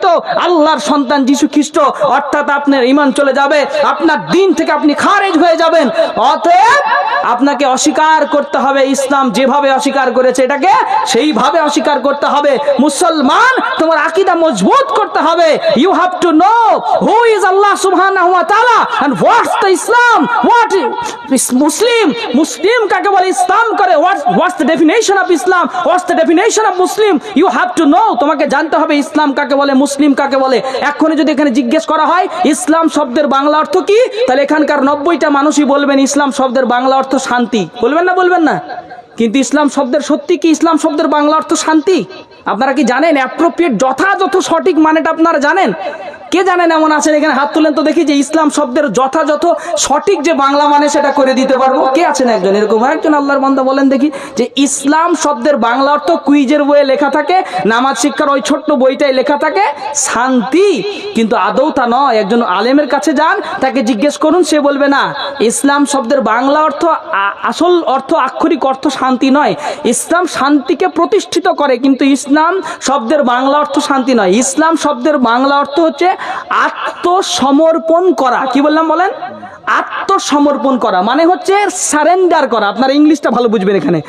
তো আল্লাহর সন্তান যিশু খ্রিস্ট, অর্থাৎ আপনার ঈমান চলে যাবে, আপনার দিন থেকে আপনি খারিজ হয়ে যাবেন। অতএব আপনাকে অস্বীকার করতে হবে, ইসলাম যেভাবে অস্বীকার করেছে এটাকে সেইভাবে অস্বীকার করতে হবে। মুসলমান, তোমার আকীদা মজবুত করতে হবে। You have to know who is Allah সুবহানাহু ওয়া তাআলা and what's the Islam, what is Muslim, Muslim কাকে বলে, ইসলাম করে, what's the definition of Islam, what's the definition of Muslim. You have to know, তোমাকে জানতে হবে ইসলাম কাকে বলে, মুসলিম কাকে বলে। এখনই যদি এখানে জিজ্ঞেস করা হয় ইসলাম শব্দের বাংলা অর্থ কি, তাহলে এখানকার 90টা মানুষই বলবেন ইসলাম শব্দের বাংলা অর্থ শান্তি। বলবেন না? বলবেন না? কিন্তু ইসলাম শব্দের সত্যি কি ইসলাম শব্দের বাংলা অর্থ শান্তি? আপনারা কি জানেন অ্যাপ্রোপ্রিয়েট যথাযথ সঠিক মানেটা আপনারা জানেন? কে জানেন? এমন আছেন এখানে? হাত তুলেন তো দেখি যে ইসলাম শব্দের যথাযথ সঠিক যে বাংলা মানে সেটা করে দিতে পারবো। কে আছেন একজন এরকম? একজন আল্লাহর বান্দা বলেন দেখি যে ইসলাম শব্দের বাংলা অর্থ কুইজের বইয়ে লেখা থাকে, নামাজ শিক্ষার ওই ছোট্ট বইটাই লেখা থাকে শান্তি, কিন্তু আদৌ তা নয়। একজন আলেমের কাছে যান, তাকে জিজ্ঞেস করুন, সে বলবে না ইসলাম শব্দের বাংলা অর্থ, আসল অর্থ, আক্ষরিক অর্থ শান্তি নয়। ইসলাম শান্তিকে প্রতিষ্ঠিত করে, কিন্তু ইসলাম শব্দের বাংলা অর্থ শান্তি নয়। ইসলাম শব্দের বাংলা অর্থ হচ্ছে আত্মসমর্পণ করা। কি বললাম বলেন? আত্মসমর্পণ করা মানে হচ্ছে সারেন্ডার করা। আপনারা ইংলিশটা ভালো বুঝবেন এখানে।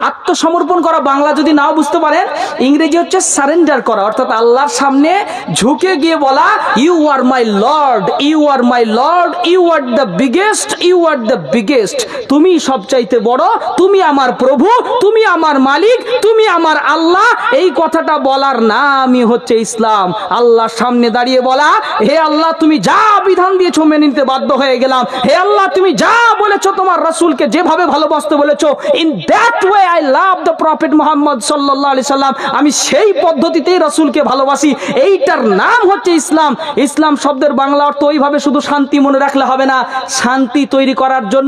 আত্মসমর্পণ করা বাংলা যদি নাও বুঝতে পারেন, ইংরেজি হচ্ছে সারেন্ডার করা, অর্থাৎ আল্লাহর সামনে ঝুঁকে গিয়ে বলা you are my lord, you are my lord, you are the biggest, you are the biggest. তুমি সবচাইতে বড়, তুমি আমার প্রভু, তুমি আমার মালিক, তুমি আমার আল্লাহ। এই কথাটা বলার নামই হচ্ছে ইসলাম। আল্লাহর সামনে দাঁড়িয়ে বলা, হে আল্লাহ তুমি যা বিধান দিয়েছো মেনে নিতে বাধ্য হয়ে গেলাম। হে আল্লাহ তুমি যা বলেছো, তোমার রাসূলকে যেভাবে ভালোবাসতে বলেছো, in that way I love the prophet Muhammad সাল্লাল্লাহু আলাইহি সাল্লাম, আমি সেই পদ্ধতিতেই রাসূলকে ভালোবাসি। এইটার নাম হচ্ছে ইসলাম। ইসলাম শব্দের বাংলা অর্থ ওইভাবে শুধু শান্তি মনে রাখলে হবে না। শান্তি তৈরি করার জন্য